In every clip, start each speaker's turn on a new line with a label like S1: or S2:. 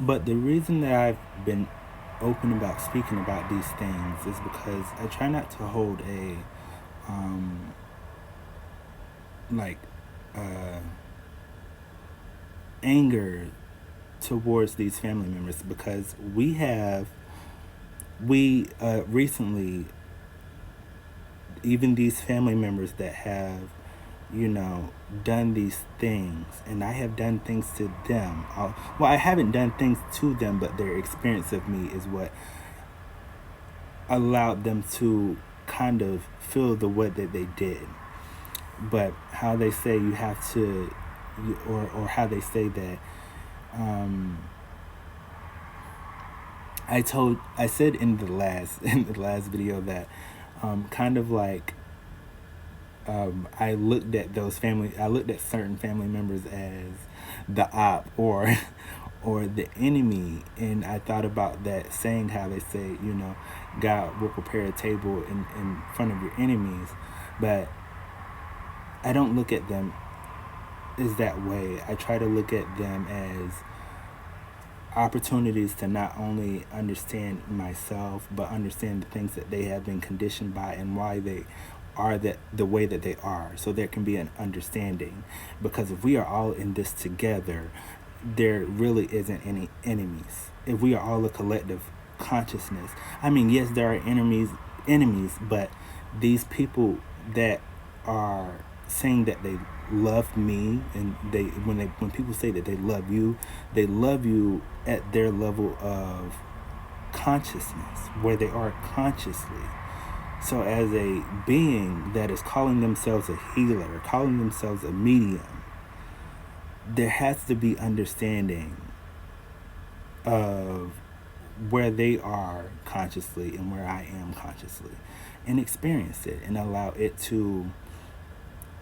S1: But the reason that I've been open about speaking about these things is because I try not to hold a um, like uh, anger towards these family members, because we recently, even these family members that have, you know, done these things, and I have done things to them. Well, I haven't done things to them, but their experience of me is what allowed them to kind of feel the way that they did. But how they say you have to, or how they say that, um, I said in the last in the last video that, kind of like, I looked at certain family members as the op, or or the enemy, and I thought about that saying, how they say, you know, God will prepare a table in front of your enemies. But I don't look at them as that way. I try to look at them as opportunities to not only understand myself, but understand the things that they have been conditioned by, and why they are that the way that they are, so there can be an understanding. Because if we are all in this together, there really isn't any enemies. If we are all a collective consciousness, I mean, yes, there are enemies, but these people that are saying that they love me, and when people say that they love you at their level of consciousness, where they are consciously. So as a being that is calling themselves a healer, calling themselves a medium, there has to be understanding of where they are consciously and where I am consciously, and experience it and allow it to.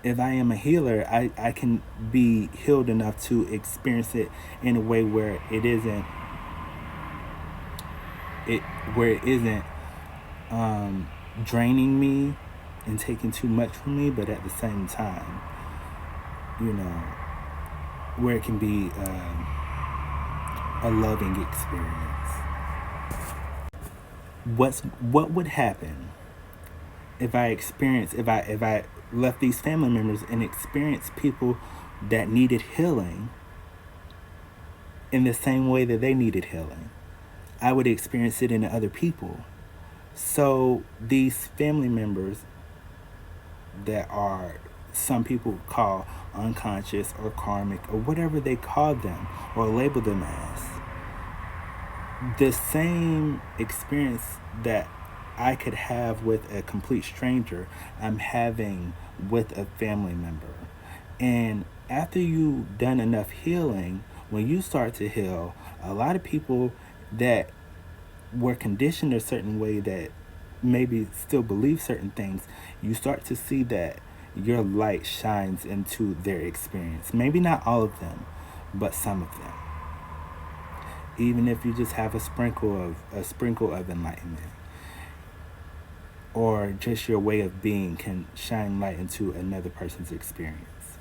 S1: If I am a healer, I can be healed enough to experience it in a way where it isn't um, draining me and taking too much from me, but at the same time, you know, where it can be a loving experience. What would happen if I left these family members and experienced people that needed healing in the same way that they needed healing? I would experience it in other people. So these family members that are, some people call unconscious or karmic or whatever they call them or label them as, the same experience that I could have with a complete stranger, I'm having with a family member. And after you've done enough healing, when you start to heal, a lot of people that were conditioned a certain way, that maybe still believe certain things, you start to see that your light shines into their experience. Maybe not all of them, but some of them. Even if you just have a sprinkle of enlightenment, or just your way of being can shine light into another person's experience.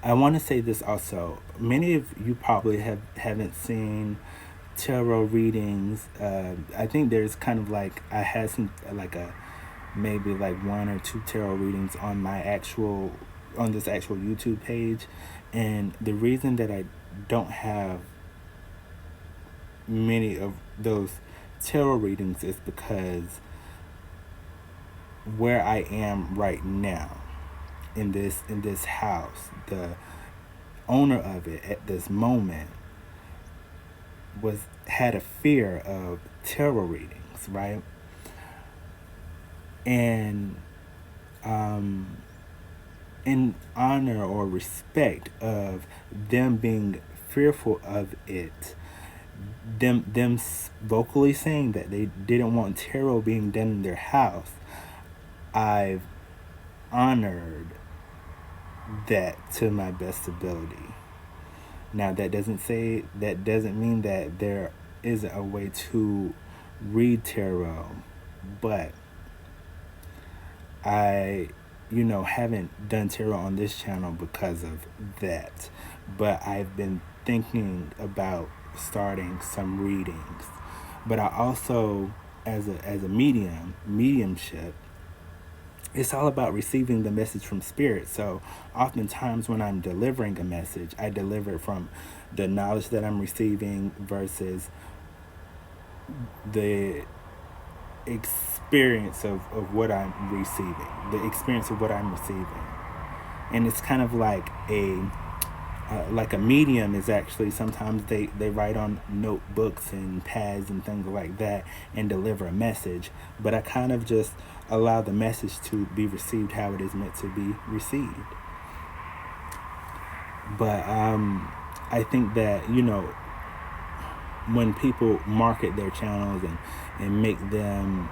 S1: I want to say this also. Many of you probably haven't seen tarot readings. I think there's kind of like, I had some like a maybe like one or two tarot readings on my actual on this actual YouTube page, and the reason that I don't have many of those tarot readings is because where I am right now in this house, the owner of it at this moment was had a fear of tarot readings, right? And um, in honor or respect of them being fearful of it, them vocally saying that they didn't want tarot being done in their house, I've honored that to my best ability. Now that doesn't mean that there isn't a way to read tarot, but I, haven't done tarot on this channel because of that. But I've been thinking about starting some readings, but I also, as a mediumship, it's all about receiving the message from spirit. So oftentimes when I'm delivering a message, I deliver it from the knowledge that I'm receiving versus the experience of what I'm receiving, the experience of what I'm receiving. And it's kind of like a medium is actually, sometimes they write on notebooks and pads and things like that and deliver a message, but I kind of just allow the message to be received how it is meant to be received. But I think that, when people market their channels and make them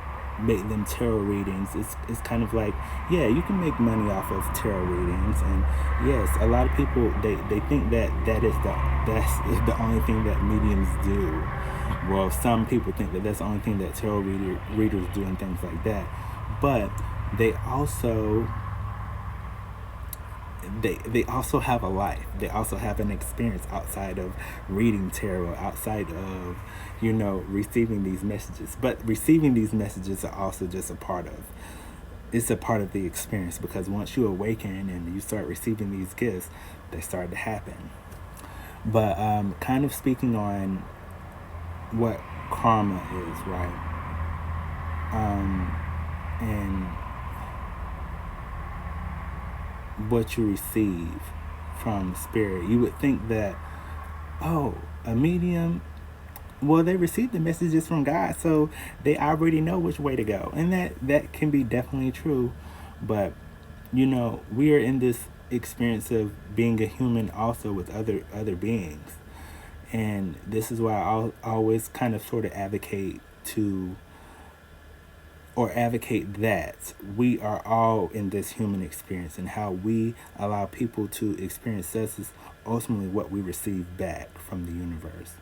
S1: tarot readings, it's kind of like, yeah, you can make money off of tarot readings. And yes, a lot of people, they think that's the only thing that mediums do. Well, some people think that that's the only thing that tarot readers do and things like that. But they also have a life. They also have an experience outside of reading tarot, outside of, receiving these messages. But receiving these messages are also just a part of the experience, because once you awaken and you start receiving these gifts, they start to happen. But kind of speaking on what karma is, right? And what you receive from spirit. You would think that, oh, a medium, well, they receive the messages from God, so they already know which way to go. And that can be definitely true. But, we are in this experience of being a human also with other beings. And this is why I always kind of sort of advocate that we are all in this human experience, and how we allow people to experience us is ultimately what we receive back from the universe.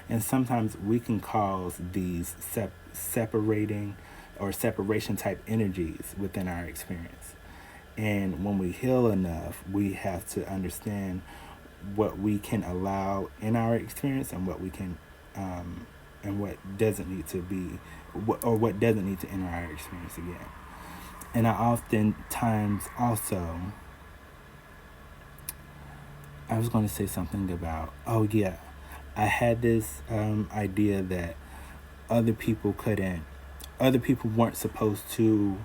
S1: And sometimes we can cause these separating or separation type energies within our experience. And when we heal enough, we have to understand what we can allow in our experience and what we can and what doesn't need to be, what doesn't need to enter our experience again. And I oftentimes also, I was going to say something about, oh yeah, I had this idea that other people weren't supposed to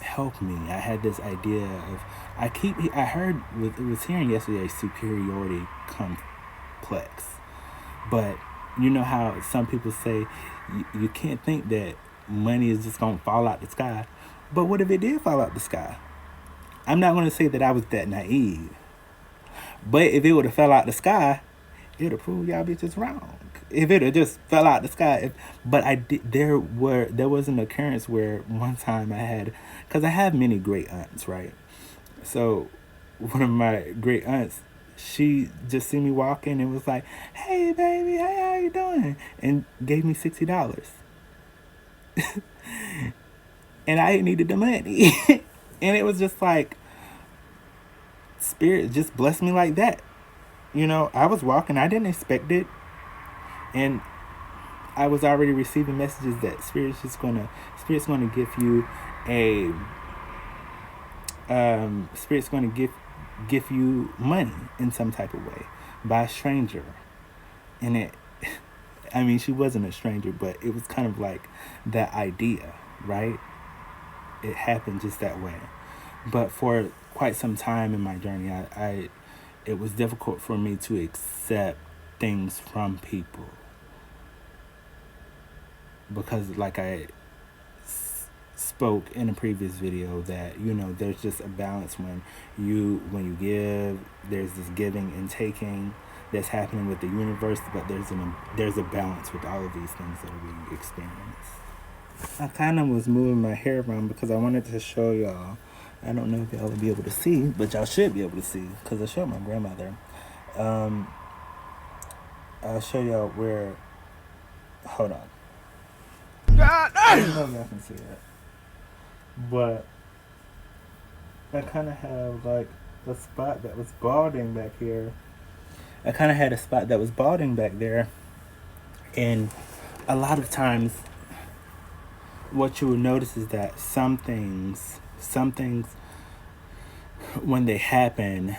S1: help me. I had this idea of, was hearing yesterday, superiority complex. But you know how some people say you can't think that money is just going to fall out the sky. But what if it did fall out the sky? I'm not going to say that I was that naive. But if it would have fell out the sky, it would have proved y'all bitches wrong. If it had just fell out the sky. There was an occurrence where one time because I have many great aunts, right? So one of my great aunts, she just seen me walking and was like, "Hey, baby, hey, how you doing?" And gave me $60. And I needed the money. And it was just like, spirit just blessed me like that. I was walking, I didn't expect it. And I was already receiving messages that Spirit's gonna give you Spirit's gonna give you money in some type of way by a stranger. And she wasn't a stranger, but it was kind of like that idea, right? It happened just that way. But for quite some time in my journey, it was difficult for me to accept things from people, because like I spoke in a previous video that there's just a balance when you give. There's this giving and taking that's happening with the universe, but there's a balance with all of these things that are being experienced. I kind of was moving my hair around because I wanted to show y'all. I don't know if y'all will be able to see, but y'all should be able to see because I showed my grandmother. I'll show y'all where. Hold on. I don't know if y'all can see it, but I kind of have like a spot that was balding back here. I kind of had a spot that was balding back there, and a lot of times, what you will notice is that some things, when they happen,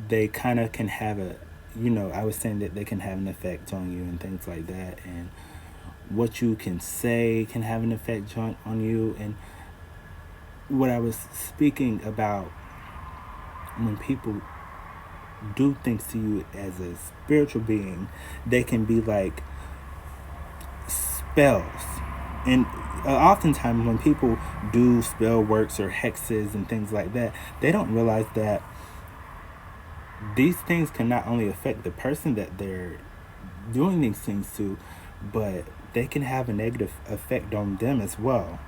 S1: they kind of can have a, I was saying that they can have an effect on you and things like that, and what you can say can have an effect on you. And what I was speaking about, when people do things to you as a spiritual being, they can be like spells. And oftentimes when people do spell works or hexes and things like that, they don't realize that these things can not only affect the person that they're doing these things to, but they can have a negative effect on them as well.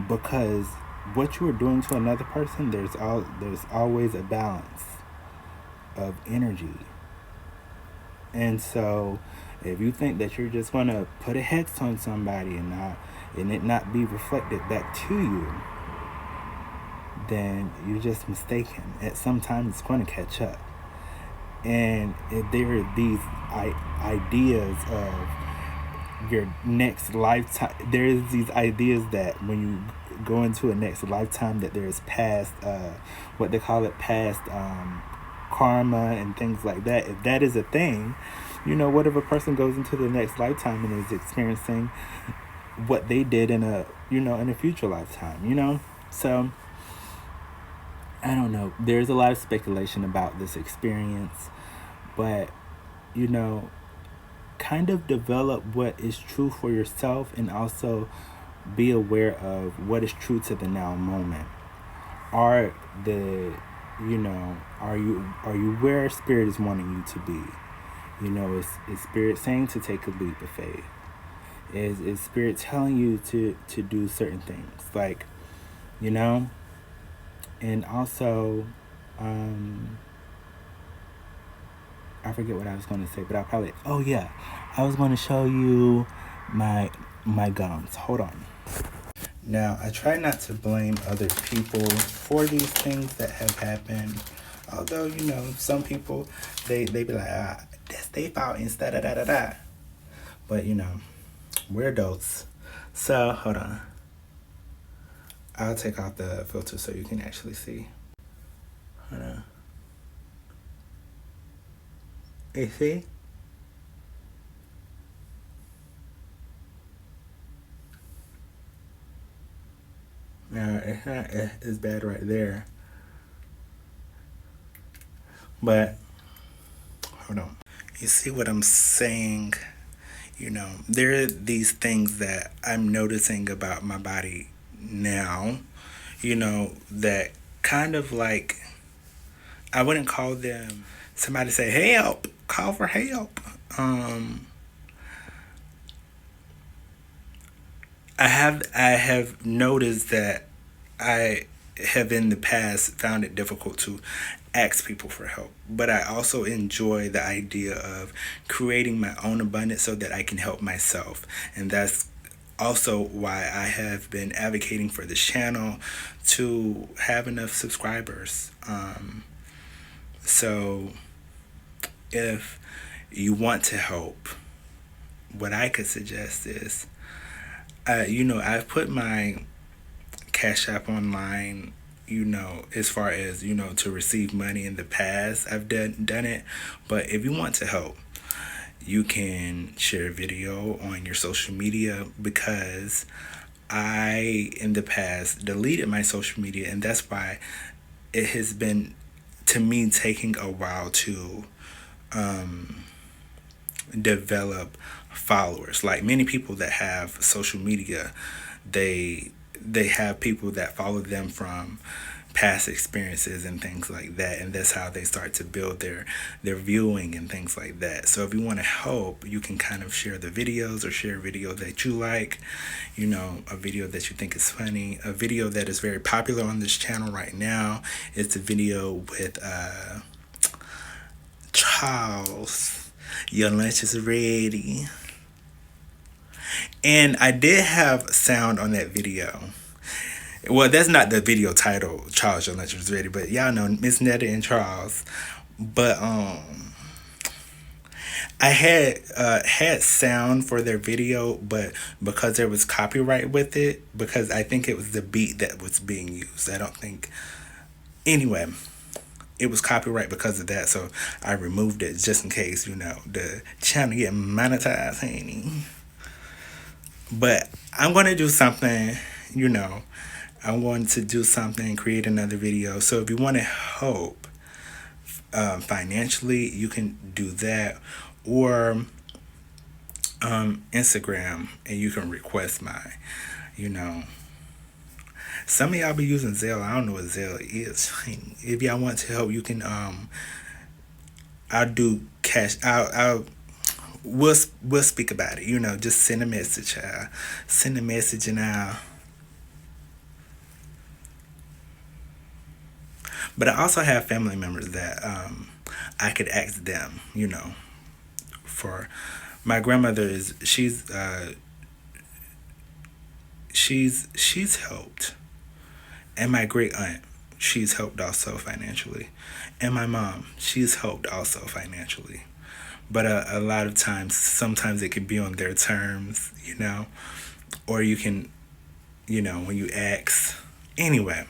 S1: Because what you are doing to another person, there's always a balance of energy. And so if you think that you're just going to put a hex on somebody and it not be reflected back to you, then you're just mistaken. At some time it's going to catch up. And if there are these ideas of your next lifetime, there is these ideas that when you go into a next lifetime, that there is past, what they call it, past karma and things like that. If that is a thing, what if a person goes into the next lifetime and is experiencing what they did in a future lifetime, So I don't know. There's a lot of speculation about this experience, but kind of develop what is true for yourself, and also be aware of what is true to the now moment. Are the are you where spirit is wanting you to be? Is spirit saying to take a leap of faith? Is spirit telling you to do certain things, like, and also, I forget what I was going to say, but I was going to show you my gums. Hold on. Now, I try not to blame other people for these things that have happened. Although, some people, they be like, that's their fault instead of da-da-da. But, we're adults. So, hold on. I'll take off the filter so you can actually see. Hold on. You see? Now, it's not as bad right there. But, hold on. You see what I'm saying? There are these things that I'm noticing about my body now, that kind of like, I wouldn't call them, somebody say, help, call for help. I have noticed that I have in the past found it difficult to ask people for help, but I also enjoy the idea of creating my own abundance so that I can help myself. And that's also why I have been advocating for this channel to have enough subscribers. So if you want to help, what I could suggest is, I've put my Cash App online, as far as, to receive money in the past. I've done it. But if you want to help, you can share a video on your social media, because I, in the past, deleted my social media, and that's why it has been, to me, taking a while to develop followers. Like many people that have social media, they have people that follow them from past experiences and things like that, and that's how they start to build their viewing and things like that. So if you want to help, you can kind of share the videos, or share a video that you like, a video that you think is funny. A video that is very popular on this channel right now is a video with Charles, your lunch is ready. And I did have sound on that video. Well, that's not the video title, Charles, Your Lunch Was Ready, but y'all know Miss Netta and Charles. But I had sound for their video, but because there was copyright with it, because I think it was the beat that was being used. I don't think anyway. It was copyright because of that, so I removed it just in case, the channel get monetized, honey. But I'm gonna do something, you know. I want to do something, create another video. So if you want to help financially, you can do that, or Instagram, and you can request my, you know. Some of y'all be using Zelle. I don't know what Zelle is. If y'all want to help, you can. I'll do cash. We'll speak about it. Just send a message. Send a message, and I'll. But I also have family members that I could ask them. For my grandmother she's helped, and my great aunt, she's helped also financially, and my mom, she's helped also financially. But a lot of times, sometimes it can be on their terms, or you can, when you ask. Anyway,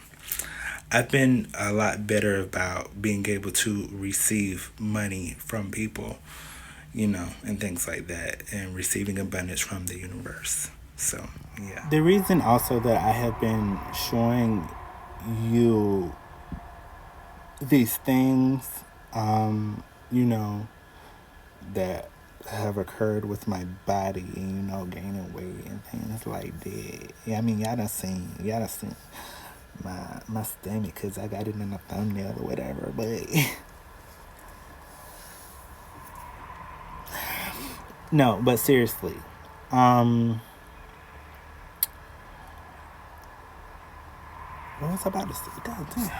S1: I've been a lot better about being able to receive money from people, and things like that, and receiving abundance from the universe. So, yeah. The reason also that I have been showing you these things, that have occurred with my body, gaining weight and things like that. Yeah, I mean, y'all done seen my stomach because I got it in the thumbnail or whatever, but no, but seriously, what was I about to say? God damn.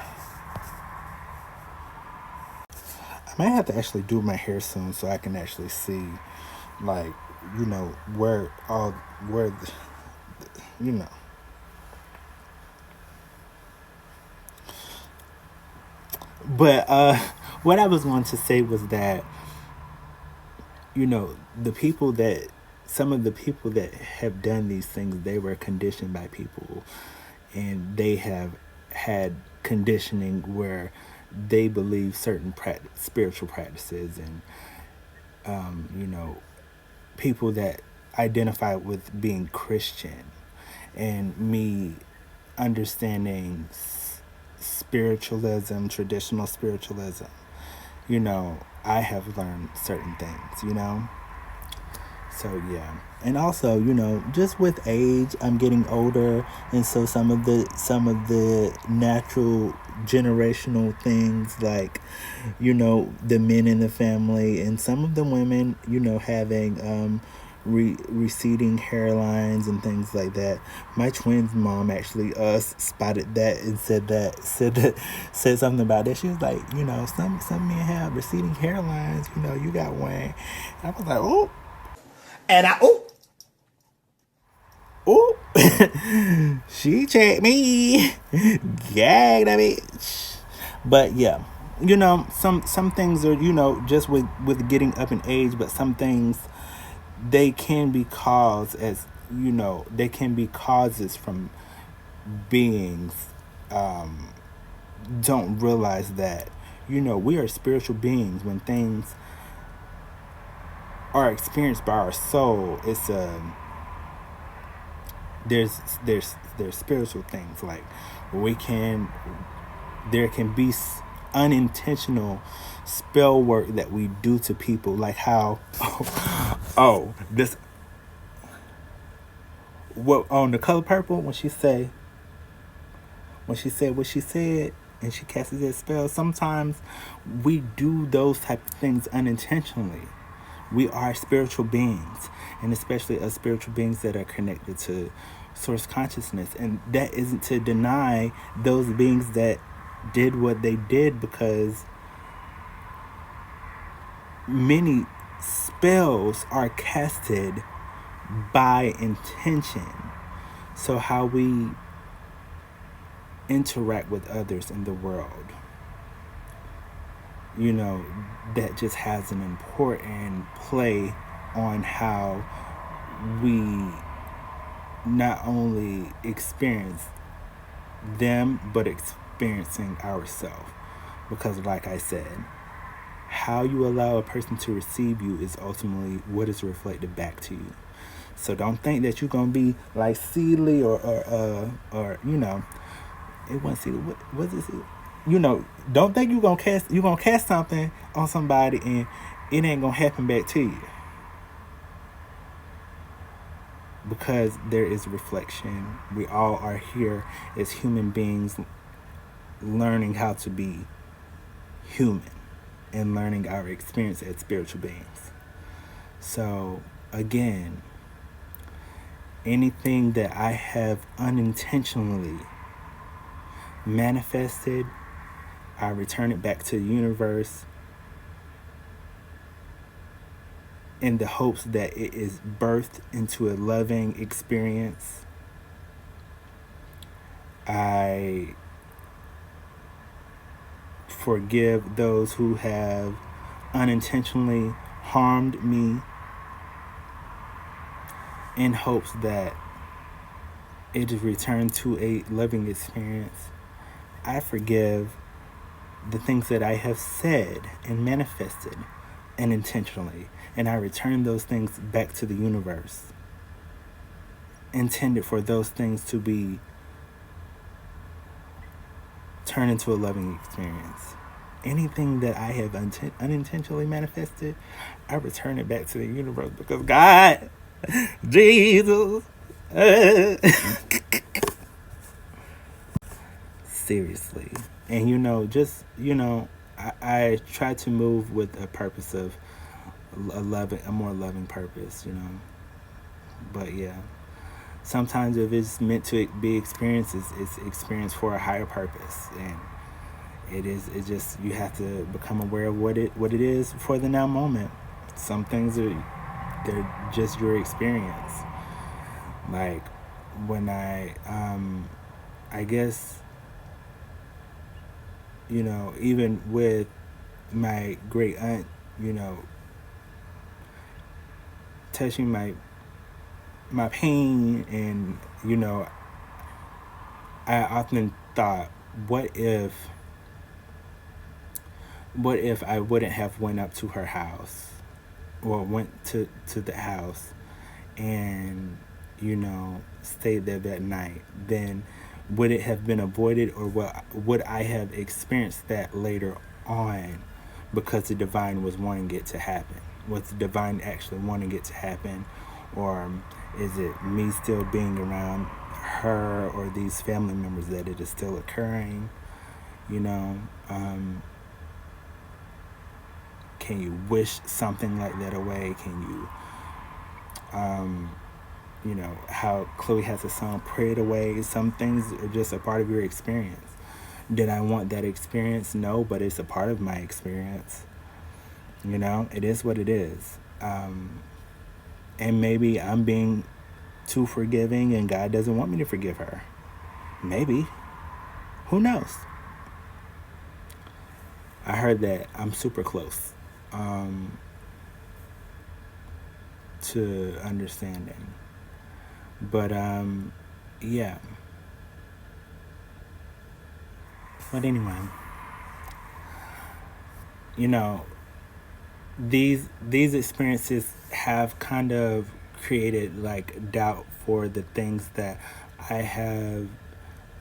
S1: I might have to actually do my hair soon so I can actually see, like, where you know. But what I was going to say was that, some of the people that have done these things, they were conditioned by people, and they have had conditioning where they believe certain spiritual practices, and people that identify with being Christian, and me understanding spiritualism, traditional spiritualism. I have learned certain things. So yeah. And also, just with age, I'm getting older, and so some of the natural generational things, like, the men in the family, and some of the women, having receding hairlines and things like that. My twin's mom actually spotted that and said something about that. She was like, some men have receding hairlines. You got one. And I was like, oh. And she checked me. Gag that bitch. But yeah, some things are, just with getting up in age, but some things, they can be caused as, they can be causes from beings don't realize that, we are spiritual beings. When things are experienced by our soul, it's there's spiritual things, like there can be unintentional spell work that we do to people, like how on The Color Purple, when she said what she said, and she casts that spell, sometimes we do those type of things unintentionally. We are spiritual beings, and especially us spiritual beings that are connected to source consciousness. And that isn't to deny those beings that did what they did, because many spells are casted by intention. So how we interact with others in the world, you know, that just has an important play on how we not only experience them but experiencing ourselves. Because, like I said, how you allow a person to receive you is ultimately what is reflected back to you. So don't think that you're gonna be like Celie or you know, it wasn't Celie. What was it? You know, don't think you're gonna cast something on somebody and it ain't gonna happen back to you, because there is reflection. We all are here as human beings, learning how to be human and learning our experience as spiritual beings. So again, anything that I have unintentionally manifested, I return it back to the universe in the hopes that it is birthed into a loving experience. I forgive those who have unintentionally harmed me in hopes that it is returned to a loving experience. I forgive the things that I have said and manifested unintentionally, and I return those things back to the universe, intended for those things to be turned into a loving experience. Anything that I have unintentionally manifested, I return it back to the universe, because God, Jesus, seriously. And you know, just, you know, I try to move with a purpose of a more loving purpose, you know. But yeah, sometimes if it's meant to be experienced, it's experienced for a higher purpose, and it's just, you have to become aware of what it is for the now moment. Some things they're just your experience. Like when I guess, you know, even with my great aunt, you know, touching my pain, and you know, I often thought, what if I wouldn't have went up to her house, or went to the house, and you know, stayed there that night? Then would it have been avoided, or would I have experienced that later on, because the divine was wanting it to happen? Was the divine actually wanting it to happen, or is it me still being around her or these family members that it is still occurring? You know, can you wish something like that away? Can you know, how Chloe has a song, Pray It Away. Some things are just a part of your experience. Did I want that experience? No, but it's a part of my experience. You know, it is what it is. And maybe I'm being too forgiving and God doesn't want me to forgive her. Maybe. Who knows? I heard that I'm super close to understanding. But yeah. But anyway, you know, these experiences have kind of created like doubt for the things that I have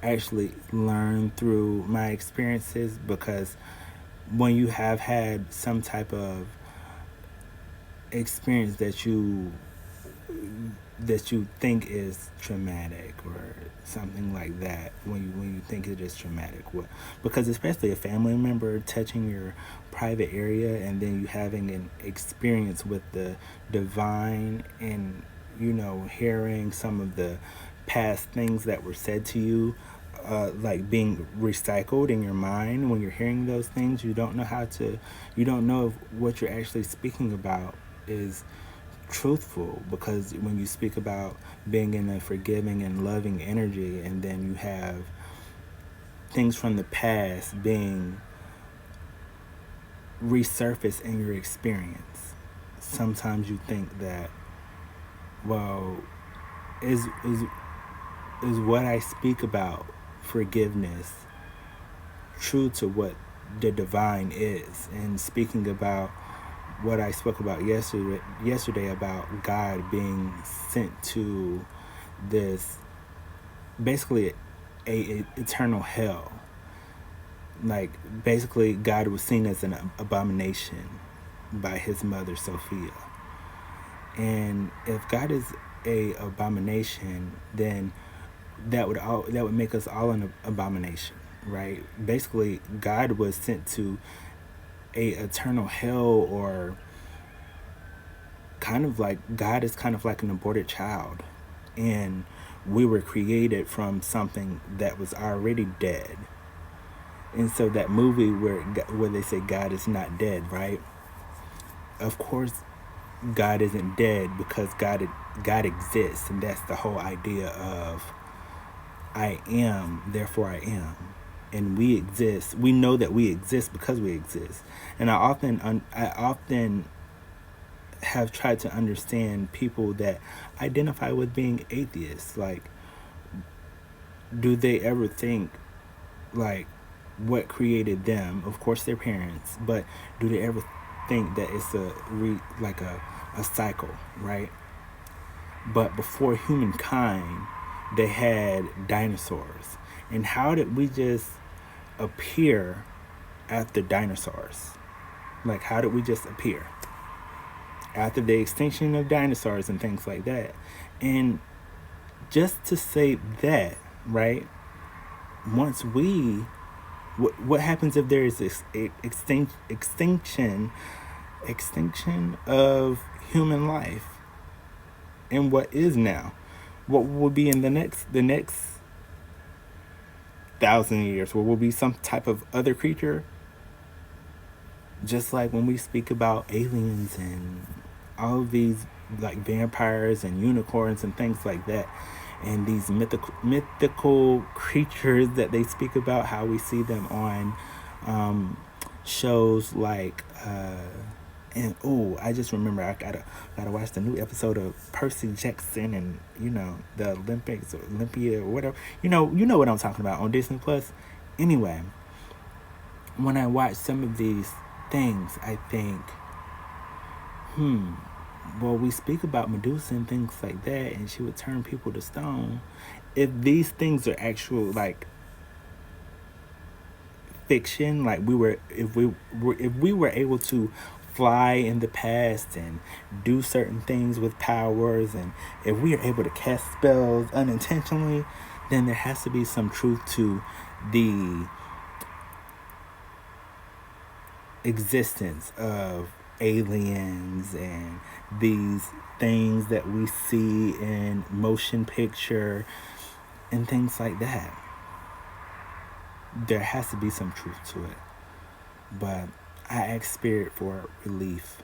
S1: actually learned through my experiences, because when you have had some type of experience that you think is traumatic or something like that, when you think it is traumatic, because especially a family member touching your private area, and then you having an experience with the divine, and you know, hearing some of the past things that were said to you, like being recycled in your mind. When you're hearing those things, you don't know if what you're actually speaking about is truthful, because when you speak about being in a forgiving and loving energy, and then you have things from the past being resurfaced in your experience. Sometimes you think that, well, is what I speak about forgiveness true to what the divine is? And speaking about what I spoke about yesterday about God being sent to this basically a eternal hell. Like basically God was seen as an abomination by his mother Sophia. And if God is a abomination, then that would make us all an abomination, right? Basically, God was sent to a eternal hell, or kind of like God is kind of like an aborted child, and we were created from something that was already dead. And so that movie where they say God is not dead, right? Of course, God isn't dead because God exists, and that's the whole idea of I am, therefore I am. And we exist. We know that we exist because we exist. And I often have tried to understand people that identify with being atheists. Like, do they ever think, like, what created them? Of course, their parents. But do they ever think that it's a cycle, right? But before humankind, they had dinosaurs. And how did we just appear after dinosaurs? Like, how did we just appear after the extinction of dinosaurs and things like that? And just to say that, right? Once what happens if there is this extinction of human life? And what is now? What will be in the next 1,000 years? What will be some type of other creature? Just like when we speak about aliens and all of these like vampires and unicorns and things like that, and these mythical creatures that they speak about, how we see them on shows like and I just remember I gotta watch the new episode of Percy Jackson, and the Olympics or Olympia or whatever. You know what I'm talking about on Disney Plus. Anyway, when I watch some of these things, I think, well, we speak about Medusa and things like that, and she would turn people to stone. If these things are actual, like, fiction, like if we were able to fly in the past and do certain things with powers, and if we are able to cast spells unintentionally, then there has to be some truth to the existence of aliens and these things that we see in motion picture and things like that. There has to be some truth to it. But I ask Spirit for relief.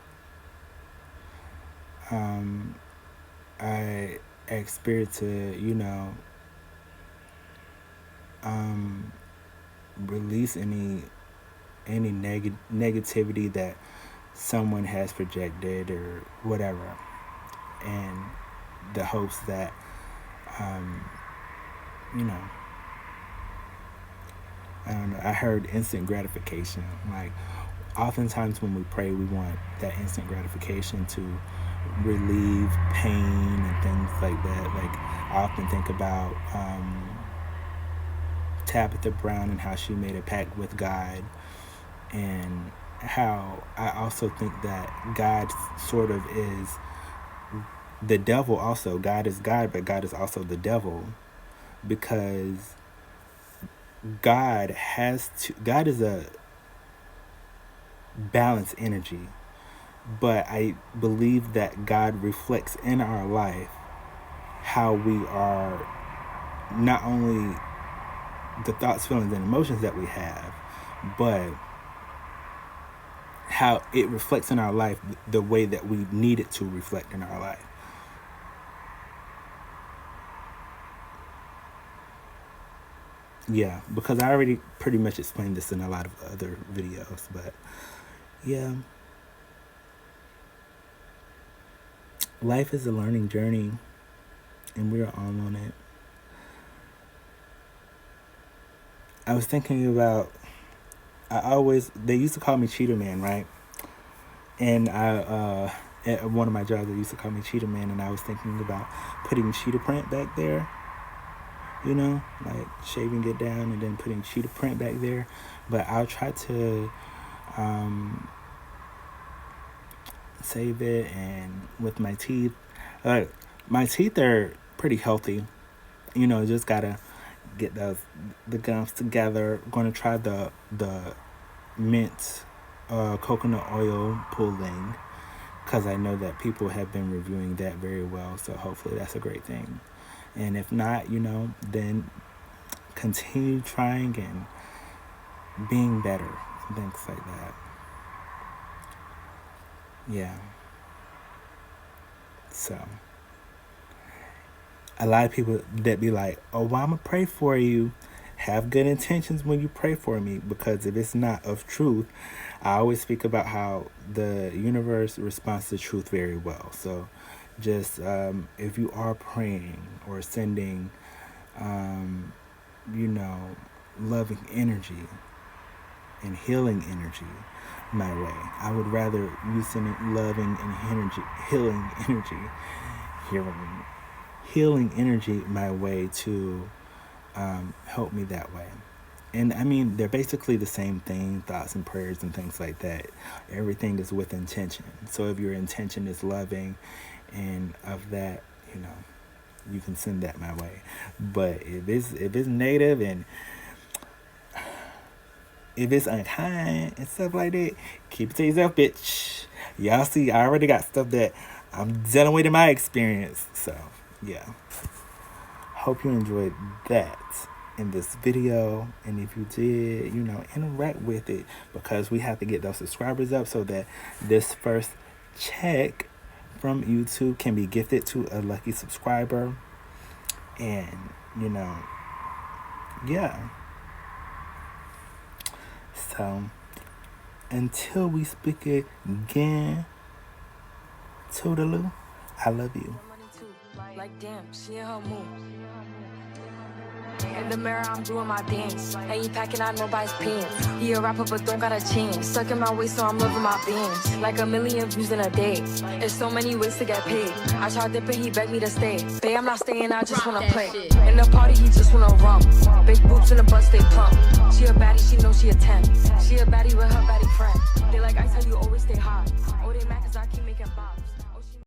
S1: I ask Spirit to, release any negativity that someone has projected or whatever, and the hopes that I don't know, I heard instant gratification. Like, oftentimes when we pray, we want that instant gratification to relieve pain and things like that. Like, I often think about Tabitha Brown and how she made a pact with God, and how I also think that God sort of is the devil also. God is God, but God is also the devil, because God is a balanced energy, but I believe that God reflects in our life how we are, not only the thoughts, feelings, and emotions that we have, but how it reflects in our life the way that we need it to reflect in our life. Yeah, because I already pretty much explained this in a lot of other videos, but yeah, life is a learning journey, and we're all on it. I was thinking about, they used to call me Cheetah Man, right? And at one of my jobs, they used to call me Cheetah Man, and I was thinking about putting cheetah print back there, like shaving it down and then putting cheetah print back there. But I'll try to save it. And with my teeth, my teeth are pretty healthy. Just gotta get the gums together. I'm gonna try the mint coconut oil pulling, because I know that people have been reviewing that very well, so hopefully that's a great thing. And if not, then continue trying and being better and things like that. Yeah. So a lot of people that be like, oh, well, I'm gonna pray for you. Have good intentions when you pray for me, because if it's not of truth, I always speak about how the universe responds to truth very well. So just if you are praying or sending, loving energy and healing energy my way, I would rather you sending loving and healing energy my way to help me that way. And I mean, they're basically the same thing, thoughts and prayers and things like that. Everything is with intention. So if your intention is loving and of that, you can send that my way. But if it's negative and if it's unkind and stuff like that, keep it to yourself, bitch. Y'all see, I already got stuff that I'm dealing with in my experience. So, yeah. Hope you enjoyed that in this video. And if you did, interact with it, because we have to get those subscribers up so that this first check from YouTube can be gifted to a lucky subscriber. And, yeah. So, until we speak again, toodaloo, I love you.
S2: Like damn, she in her mood. In the mirror, I'm doing my dance. Ain't packing out nobody's pants. He a rapper, but don't got a chance. Stuck in my waist, so I'm living my bands. Like 1 million views in a day. There's so many ways to get paid. I tried dipping, he begged me to stay. Babe, I'm not staying, I just wanna play. In the party, he just wanna rump. Big boobs in the bus, they plump. She a baddie, she knows she a 10. She a baddie with her baddie friend. They like, I tell you, always stay hot.